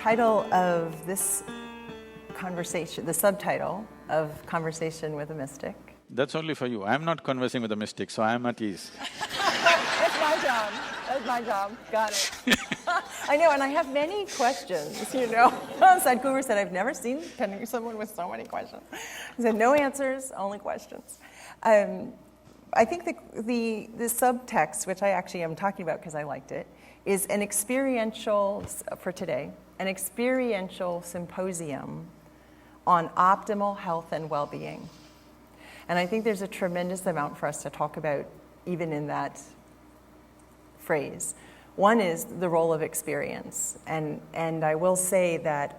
title of this conversation, the subtitle of Conversation with a Mystic. That's only for you. I'm not conversing with a mystic, so I'm at ease. That's my job. That's my job. Got it. I know, and I have many questions, you know. Sadhguru said, I've never seen someone with so many questions. He said, no answers, only questions. I think the subtext, which I actually am talking about because I liked it, is an experiential, for today, an experiential symposium on optimal health and well-being. And I think there's a tremendous amount for us to talk about even in that phrase. One is the role of experience. And I will say that,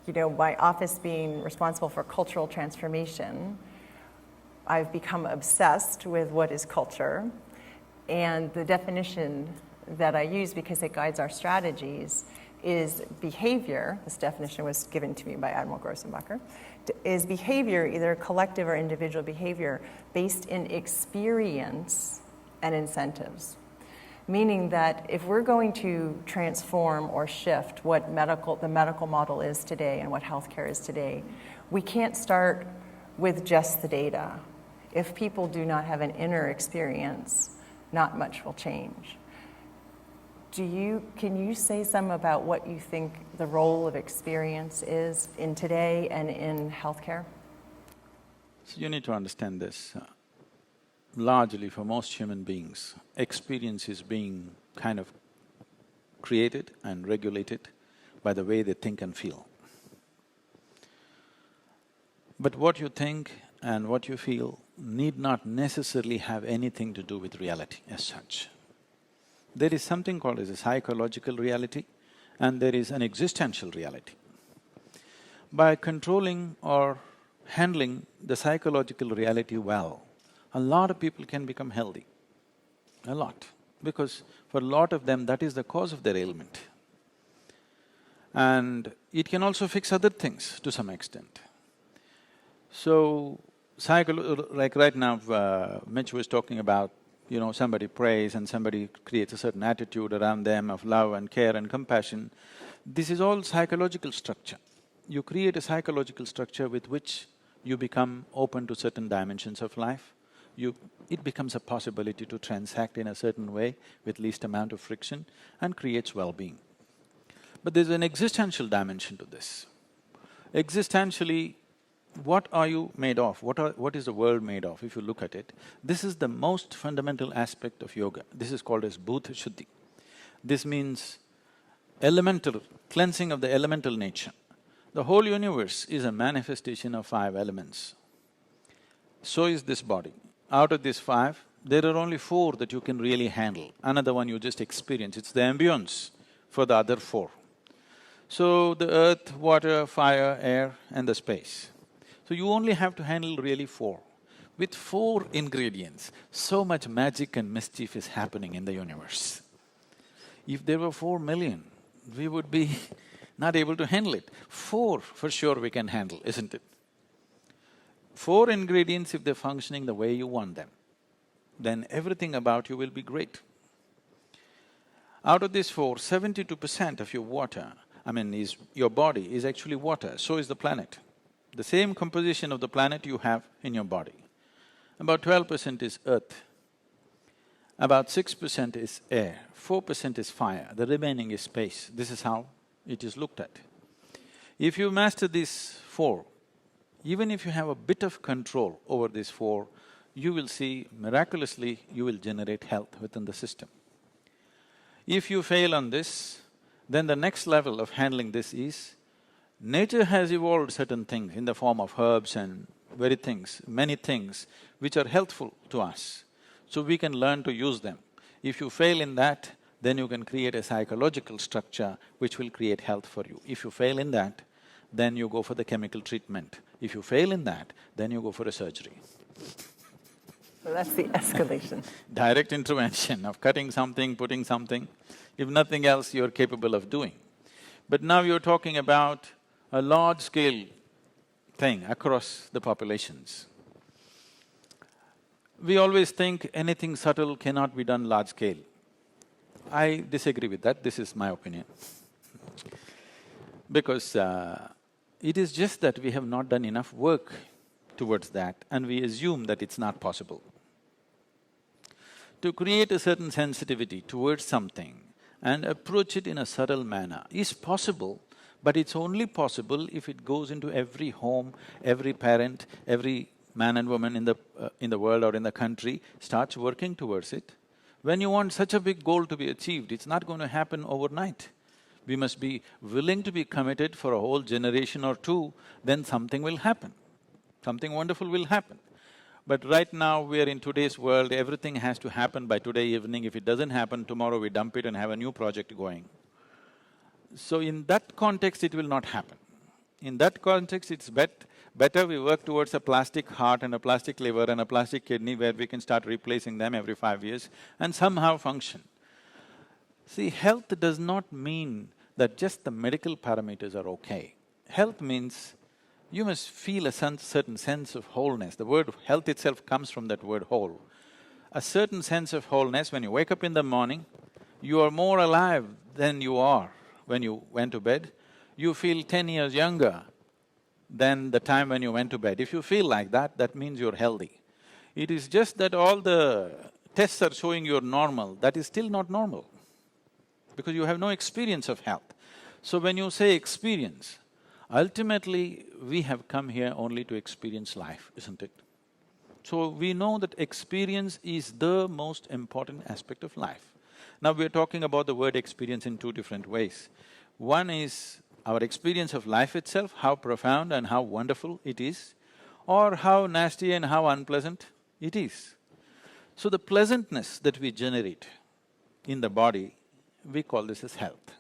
you know, my office being responsible for cultural transformation, I've become obsessed with what is culture. And the definition that I use, because it guides our strategies, is behavior. This definition was given to me by Admiral Grossenbacher. Is behavior, either collective or individual behavior, based in experience and incentives. Meaning that if we're going to transform or shift what the medical model is today and what healthcare is today, we can't start with just the data. If people do not have an inner experience, not much will change. Can you say some about what you think the role of experience is in today and in healthcare? So you need to understand this. Largely for most human beings, experience is being kind of created and regulated by the way they think and feel. But what you think and what you feel need not necessarily have anything to do with reality as such. There is something called as a psychological reality and there is an existential reality. By controlling or handling the psychological reality well, a lot of people can become healthy, a lot, because for a lot of them that is the cause of their ailment. And it can also fix other things to some extent. So, like right now, Mitch was talking about, you know, somebody prays and somebody creates a certain attitude around them of love and care and compassion. This is all psychological structure. You create a psychological structure with which you become open to certain dimensions of life. It becomes a possibility to transact in a certain way with least amount of friction and creates well-being. But there's an existential dimension to this. Existentially, what are you made of? What is the world made of, if you look at it? This is the most fundamental aspect of yoga. This is called as Bhuta Shuddhi. This means elemental, cleansing of the elemental nature. The whole universe is a manifestation of 5 elements. So is this body. Out of these 5, there are only 4 that you can really handle. Another one you just experience, it's the ambience for the other 4. So the earth, water, fire, air and the space. So you only have to handle really 4. With 4 ingredients, so much magic and mischief is happening in the universe. If there were 4 million, we would be not able to handle it. 4 for sure we can handle, isn't it? 4 ingredients, if they're functioning the way you want them, then everything about you will be great. Out of these 4, 72% of your water, your body is actually water, so is the planet. The same composition of the planet you have in your body. About 12% is earth, about 6% is air, 4% is fire, the remaining is space. This is how it is looked at. If you master these 4, even if you have a bit of control over these 4, you will see miraculously you will generate health within the system. If you fail on this, then the next level of handling this is, nature has evolved certain things in the form of herbs and many things which are helpful to us, so we can learn to use them. If you fail in that, then you can create a psychological structure which will create health for you. If you fail in that, then you go for the chemical treatment. If you fail in that, then you go for a surgery. So that's the escalation. Direct intervention of cutting something, putting something, if nothing else you're capable of doing. But now you're talking about a large-scale thing across the populations. We always think anything subtle cannot be done large-scale. I disagree with that, this is my opinion. because it is just that we have not done enough work towards that and we assume that it's not possible. To create a certain sensitivity towards something and approach it in a subtle manner is possible, but it's only possible if it goes into every home, every parent, every man and woman in the world or in the country starts working towards it. When you want such a big goal to be achieved, it's not going to happen overnight. We must be willing to be committed for a whole generation or two, then something will happen. Something wonderful will happen. But right now, we are in today's world, everything has to happen by today evening. If it doesn't happen, tomorrow we dump it and have a new project going. So in that context, it will not happen. In that context, it's better we work towards a plastic heart and a plastic liver and a plastic kidney where we can start replacing them every 5 years and somehow function. See, health does not mean that just the medical parameters are okay. Health means you must feel a certain sense of wholeness. The word health itself comes from that word whole. A certain sense of wholeness, when you wake up in the morning, you are more alive than you are when you went to bed. You feel 10 years younger than the time when you went to bed. If you feel like that, that means you're healthy. It is just that all the tests are showing you're normal, that is still not normal, because you have no experience of health. So when you say experience, ultimately we have come here only to experience life, isn't it? So we know that experience is the most important aspect of life. Now we're talking about the word experience in two different ways. One is our experience of life itself, how profound and how wonderful it is, or how nasty and how unpleasant it is. So the pleasantness that we generate in the body, we call this as health.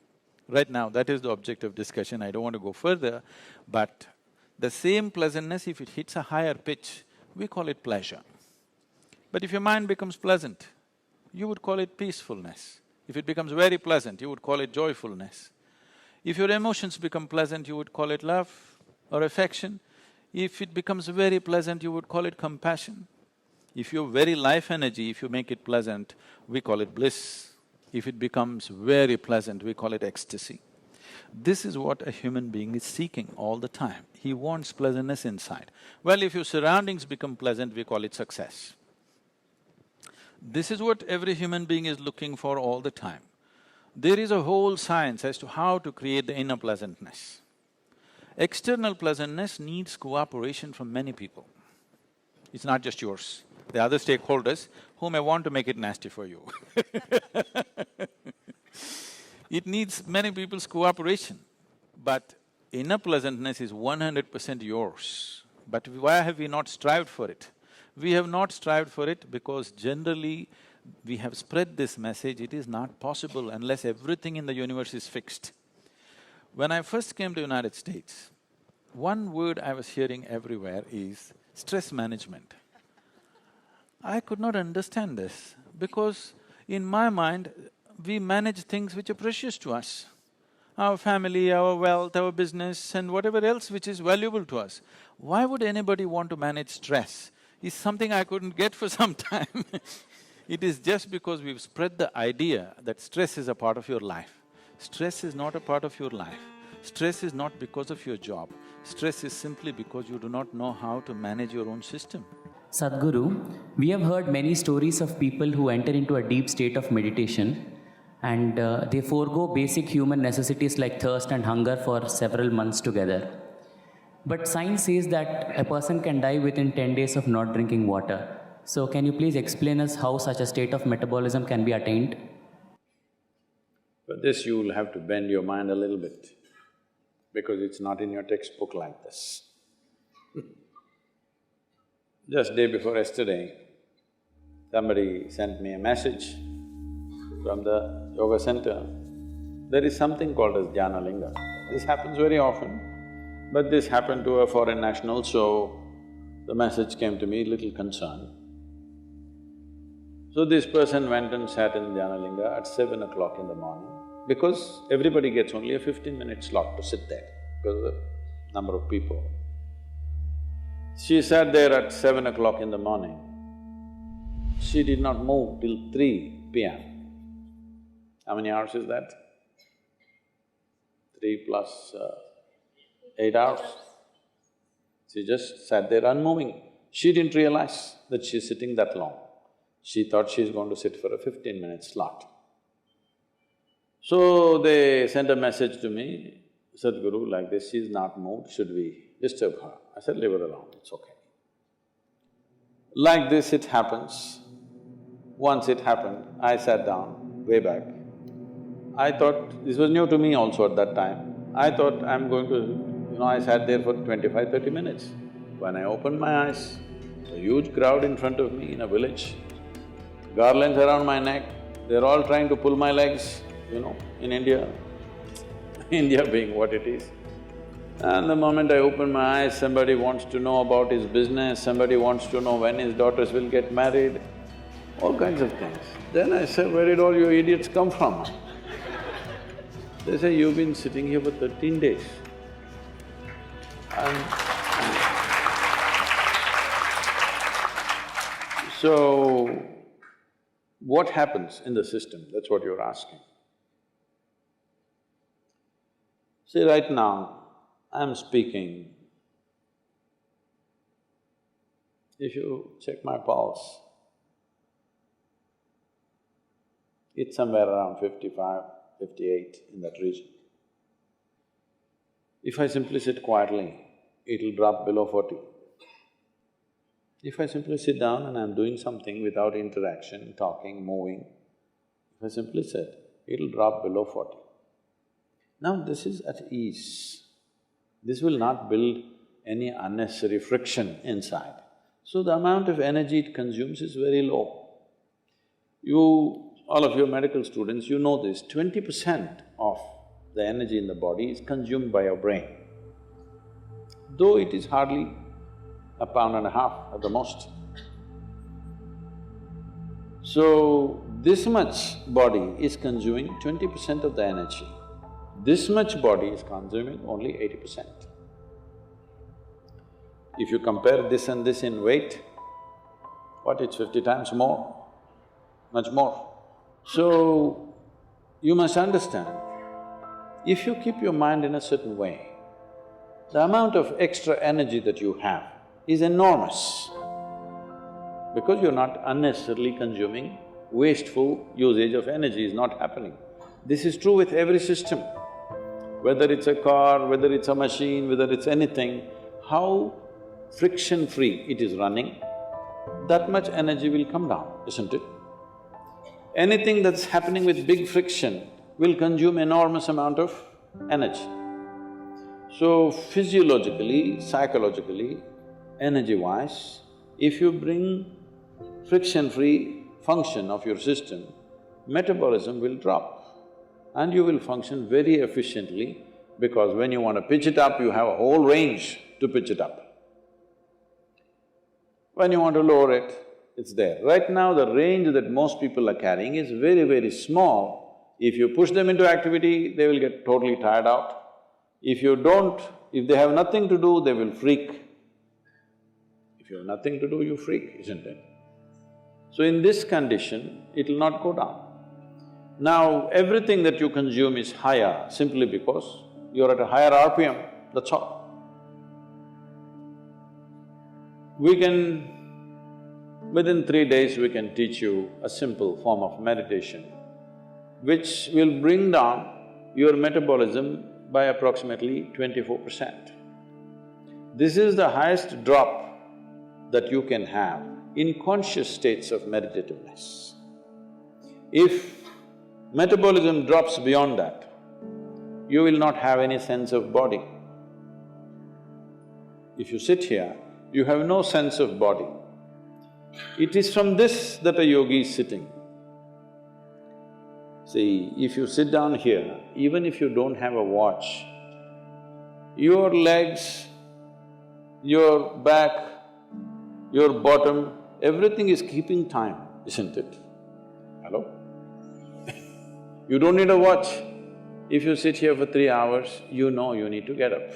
Right now, that is the object of discussion, I don't want to go further, but the same pleasantness, if it hits a higher pitch, we call it pleasure. But if your mind becomes pleasant, you would call it peacefulness. If it becomes very pleasant, you would call it joyfulness. If your emotions become pleasant, you would call it love or affection. If it becomes very pleasant, you would call it compassion. If your very life energy, if you make it pleasant, we call it bliss. If it becomes very pleasant, we call it ecstasy. This is what a human being is seeking all the time. He wants pleasantness inside. Well, if your surroundings become pleasant, we call it success. This is what every human being is looking for all the time. There is a whole science as to how to create the inner pleasantness. External pleasantness needs cooperation from many people. It's not just yours. The other stakeholders who may want to make it nasty for you It needs many people's cooperation, but inner pleasantness is 100% yours. But why have we not strived for it? We have not strived for it because generally we have spread this message, it is not possible unless everything in the universe is fixed. When I first came to United States, one word I was hearing everywhere is stress management. I could not understand this because in my mind, we manage things which are precious to us. Our family, our wealth, our business and whatever else which is valuable to us. Why would anybody want to manage stress? Is something I couldn't get for some time It is just because we've spread the idea that stress is a part of your life. Stress is not a part of your life. Stress is not because of your job. Stress is simply because you do not know how to manage your own system. Sadhguru, we have heard many stories of people who enter into a deep state of meditation and they forego basic human necessities like thirst and hunger for several months together. But science says that a person can die within 10 days of not drinking water. So can you please explain us how such a state of metabolism can be attained? For this you will have to bend your mind a little bit, because it's not in your textbook like this. Just day before yesterday, somebody sent me a message from the yoga center. There is something called as Dhyana Linga. This happens very often, but this happened to a foreign national, so the message came to me little concerned. So this person went and sat in Dhyana Linga at 7 o'clock in the morning, because everybody gets only a 15-minute slot to sit there because of the number of people. She sat there at 7 o'clock in the morning. She did not move till 3 p.m. How many hours is that? 3 plus 8 hours. She just sat there unmoving. She didn't realize that she's sitting that long. She thought she's going to sit for a 15-minute slot. So they sent a message to me, Sadhguru, like this, she's not moved, should we disturb her? I said, leave her alone, it's okay. Like this it happens. Once it happened, I sat down, way back. I thought, this was new to me also at that time. I thought I'm going to… I sat there for 25–30 minutes. When I opened my eyes, a huge crowd in front of me in a village, garlands around my neck, they're all trying to pull my legs, in India, India being what it is. And the moment I open my eyes, somebody wants to know about his business, somebody wants to know when his daughters will get married, all kinds of things. Then I said, where did all you idiots come from? They say, you've been sitting here for 13 days. And so, what happens in the system? That's what you're asking. See, right now, I'm speaking. If you check my pulse, it's somewhere around 55, 58, in that region. If I simply sit quietly, it'll drop below 40. If I simply sit down and I'm doing something without interaction, talking, moving, if I simply sit, it'll drop below 40. Now this is at ease. This will not build any unnecessary friction inside. So the amount of energy it consumes is very low. All of you medical students, you know this, 20% of the energy in the body is consumed by your brain. Though it is hardly a pound and a half at the most. So, this much body is consuming 20% of the energy. This much body is consuming only 80%. If you compare this and this in weight, it's 50 times more, much more. So, you must understand, if you keep your mind in a certain way, the amount of extra energy that you have is enormous because you're not unnecessarily consuming, wasteful usage of energy is not happening. This is true with every system. Whether it's a car, whether it's a machine, whether it's anything, how friction-free it is running, that much energy will come down, isn't it? Anything that's happening with big friction will consume enormous amount of energy. So physiologically, psychologically, energy-wise, if you bring friction-free function of your system, metabolism will drop and you will function very efficiently because when you want to pitch it up, you have a whole range to pitch it up. When you want to lower it, it's there. Right now, the range that most people are carrying is very, very small. If you push them into activity, they will get totally tired out. If they have nothing to do, they will freak. If you have nothing to do, you freak, isn't it? So in this condition, it'll not go down. Now, everything that you consume is higher simply because you're at a higher RPM, that's all. Within 3 days, we can teach you a simple form of meditation which will bring down your metabolism by approximately 24%. This is the highest drop that you can have in conscious states of meditativeness. If metabolism drops beyond that, you will not have any sense of body. If you sit here, you have no sense of body. It is from this that a yogi is sitting. See, if you sit down here, even if you don't have a watch, your legs, your back, your bottom, everything is keeping time, isn't it? Hello? You don't need a watch. If you sit here for 3 hours, you know you need to get up.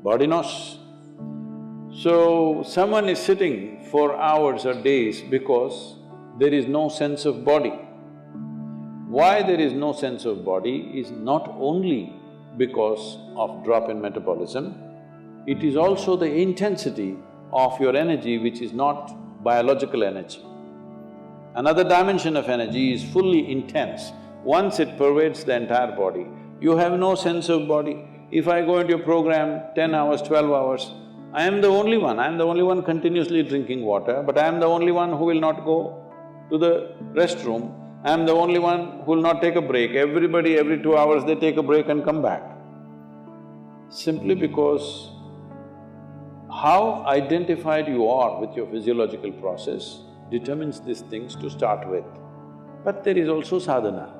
Body knows. So, someone is sitting for hours or days because there is no sense of body. Why there is no sense of body is not only because of drop in metabolism. It is also the intensity of your energy which is not biological energy. Another dimension of energy is fully intense. Once it pervades the entire body, you have no sense of body. If I go into a program 10 hours, 12 hours, I am the only one continuously drinking water, but I am the only one who will not go to the restroom. I am the only one who will not take a break. Everybody, every 2 hours they take a break and come back. Simply because how identified you are with your physiological process determines these things to start with. But there is also sadhana,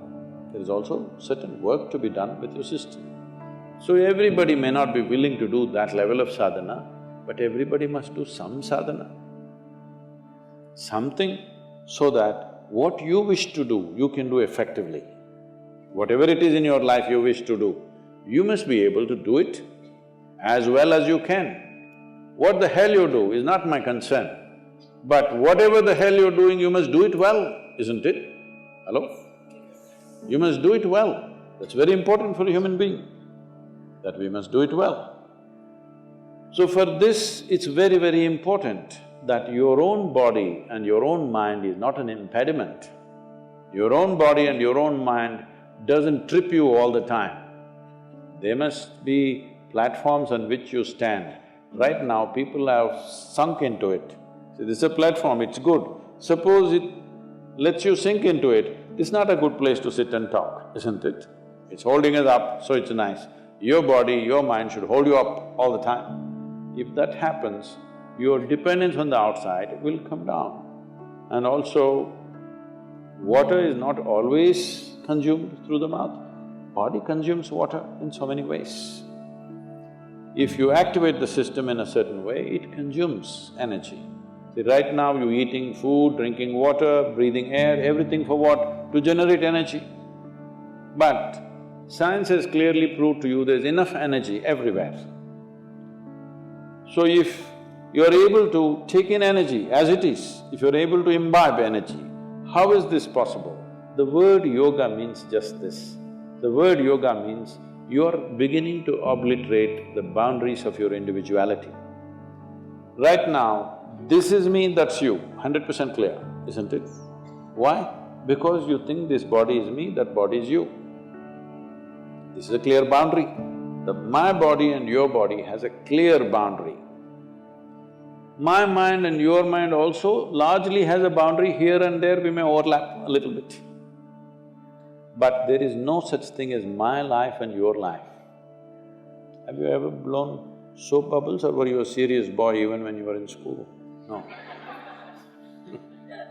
there is also certain work to be done with your system. So everybody may not be willing to do that level of sadhana, but everybody must do some sadhana. Something so that what you wish to do, you can do effectively. Whatever it is in your life you wish to do, you must be able to do it as well as you can. What the hell you do is not my concern, but whatever the hell you're doing, you must do it well, isn't it? Hello? You must do it well. That's very important for a human being, that we must do it well. So for this, it's very, very important that your own body and your own mind is not an impediment. Your own body and your own mind doesn't trip you all the time. There must be platforms on which you stand. Right now, people have sunk into it. See, this is a platform, it's good. Suppose it lets you sink into it, it's not a good place to sit and talk, isn't it? It's holding us up, so it's nice. Your body, your mind should hold you up all the time. If that happens, your dependence on the outside will come down. And also, water is not always consumed through the mouth. Body consumes water in so many ways. If you activate the system in a certain way, it consumes energy. See, right now you're eating food, drinking water, breathing air, everything for what? To generate energy. But science has clearly proved to you there's enough energy everywhere. So if you're able to take in energy as it is, if you're able to imbibe energy, how is this possible? The word yoga means just this. The word yoga means you're beginning to obliterate the boundaries of your individuality. Right now, this is me, that's you, 100% clear, isn't it? Why? Because you think this body is me, that body is you. This is a clear boundary. My body and your body has a clear boundary. My mind and your mind also largely has a boundary. Here and there we may overlap a little bit. But there is no such thing as my life and your life. Have you ever blown soap bubbles, or were you a serious boy even when you were in school? No.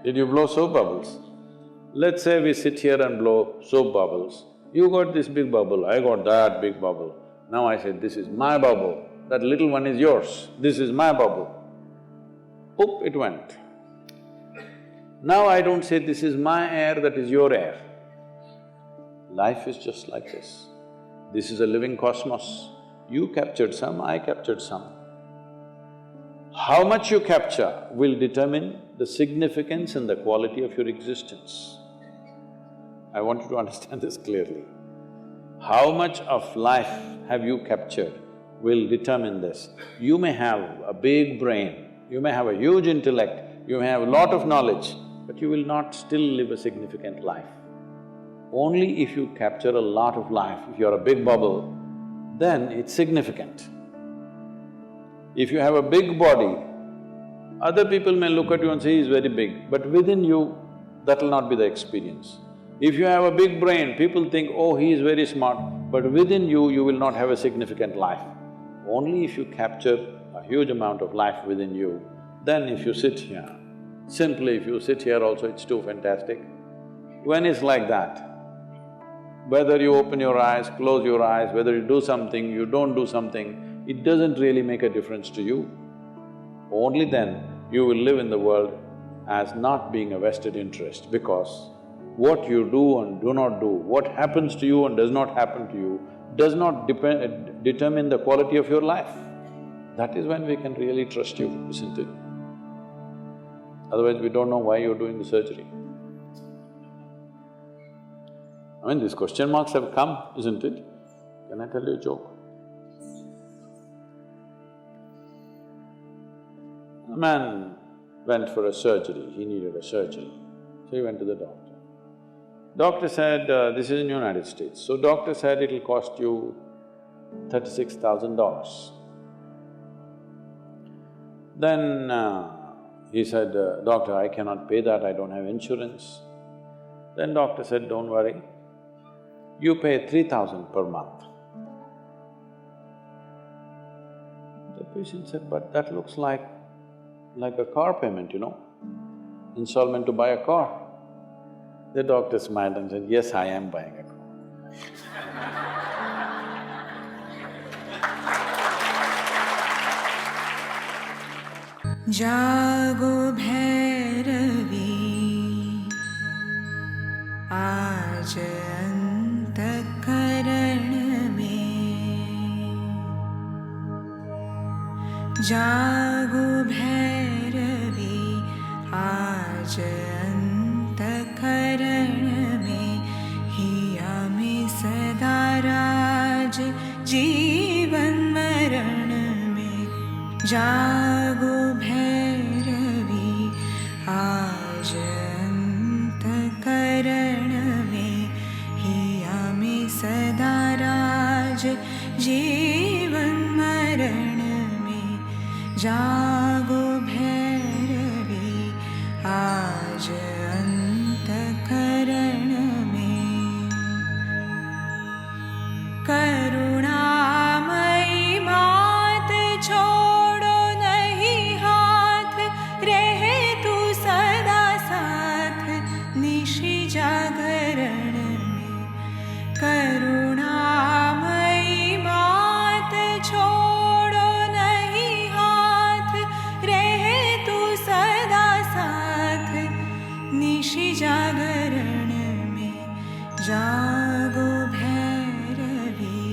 Did you blow soap bubbles? Let's say we sit here and blow soap bubbles. You got this big bubble, I got that big bubble. Now I said, this is my bubble, that little one is yours, this is my bubble. Oop, it went. Now I don't say this is my air, that is your air. Life is just like this. This is a living cosmos. You captured some, I captured some. How much you capture will determine the significance and the quality of your existence. I want you to understand this clearly. How much of life have you captured will determine this. You may have a big brain, you may have a huge intellect, you may have a lot of knowledge, but you will not still live a significant life. Only if you capture a lot of life, if you're a big bubble, then it's significant. If you have a big body, other people may look at you and say, he's very big, but within you, that'll not be the experience. If you have a big brain, people think, oh, he is very smart, but within you, you will not have a significant life. Only if you capture a huge amount of life within you, then if you sit here, simply if you sit here also, it's too fantastic. When it's like that, whether you open your eyes, close your eyes, whether you do something, you don't do something, it doesn't really make a difference to you. Only then you will live in the world as not being a vested interest, because what you do and do not do, what happens to you and does not happen to you, does not determine the quality of your life. That is when we can really trust you, isn't it? Otherwise, we don't know why you're doing the surgery. I mean, these question marks have come, isn't it? Can I tell you a joke? A man went for a surgery, he needed a surgery, so he went to the doctor. Doctor said, this is in United States, so doctor said it'll cost you $36,000. Then he said, doctor, I cannot pay that, I don't have insurance. Then doctor said, don't worry, you pay $3,000 per month. The patient said, but that looks like a car payment, installment to buy a car. The doctor smiled and said, yes, I am buying a car. जागो भैरवी आज अंतःकरण में, जागो भैरवी आज अंतःकरण में, हिया में सदा राज जीवन मरण में। जागो भैरवी आज अंतःकरण में, हिया में सदा राज जीवन मरण में। जागो भैरवी आज अंतःकरण में। करुणामयी मात छोड़ो नहीं हाथ, रहे तू सदा साथ निशि जागरण में। करुणामयी मात छोड़ो नहीं हाथ, रहे तू सदा साथ निशि जागरण में। जागो भैरवी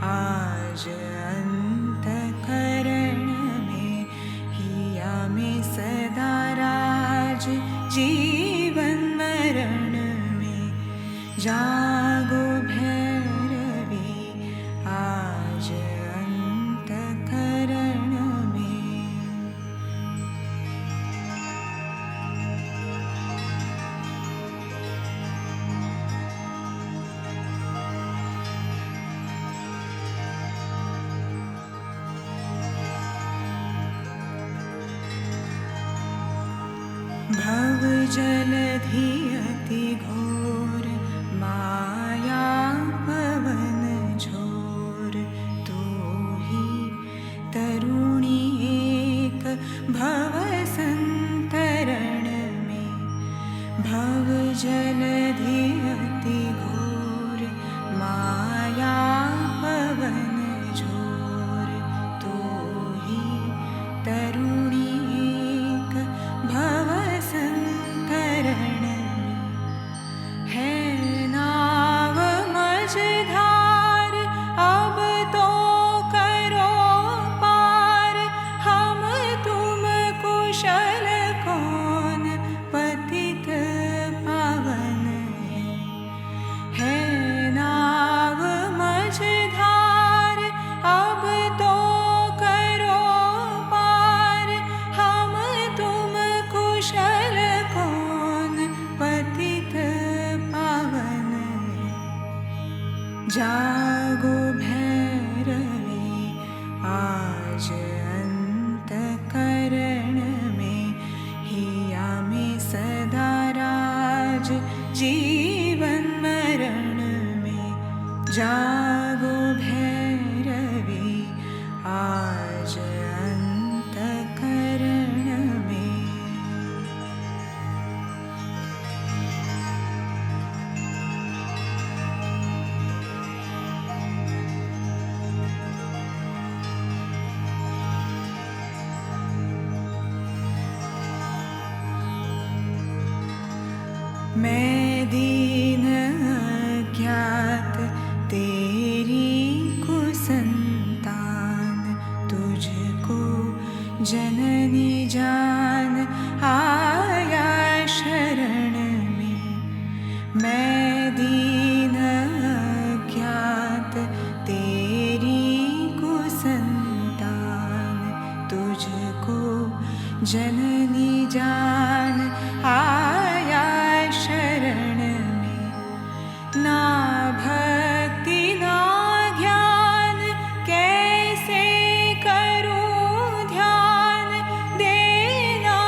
आज अंतःकरण में, हिया में सदा राज जीवन मरण में। जागो भैरवी आज अंतःकरण में। भव जलधि अति घोर माया पवन झोर, तू ही तरुणी एक भव संतरण में। भव जलधि अति घोर माया पवन झोर, तू ही तरुणी एक भव संतरण में। है नाव मझधार अब तो करो पार, हम तुम कुशल कौन पतित पावन है। नाव मझधार अब तो करो पार, हम तुम कुशल कौन पतित पावन। जागो भैरवी आज अंतःकरण में, हिया में सदा राज जीवन मरण में। जागो भैरवी आज अंतःकरण में। मैं दीन अज्ञात तेरी कुसंतान, तुझको जननी जान आया शरण में। मैं दीन अज्ञात जननी जान आया शरण में। ना भक्ति ना ज्ञान कैसे करूं ध्यान, देना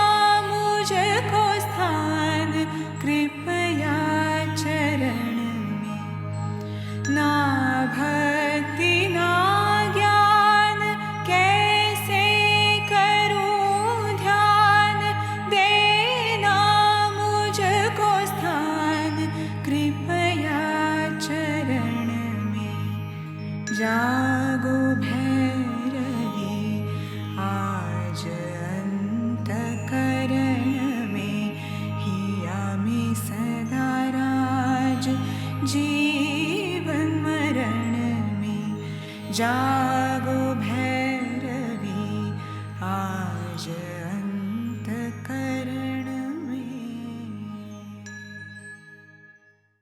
मुझको स्थान कृपया चरण में। ना भक्ति ना ज्ञान कैसे करूं ध्यान, देना मुझको स्थान कृपया चरण में। जागो भैरवी आज अंतकरण में, हिया में सदा राज जीवन मरण में। जागो भैरवी आज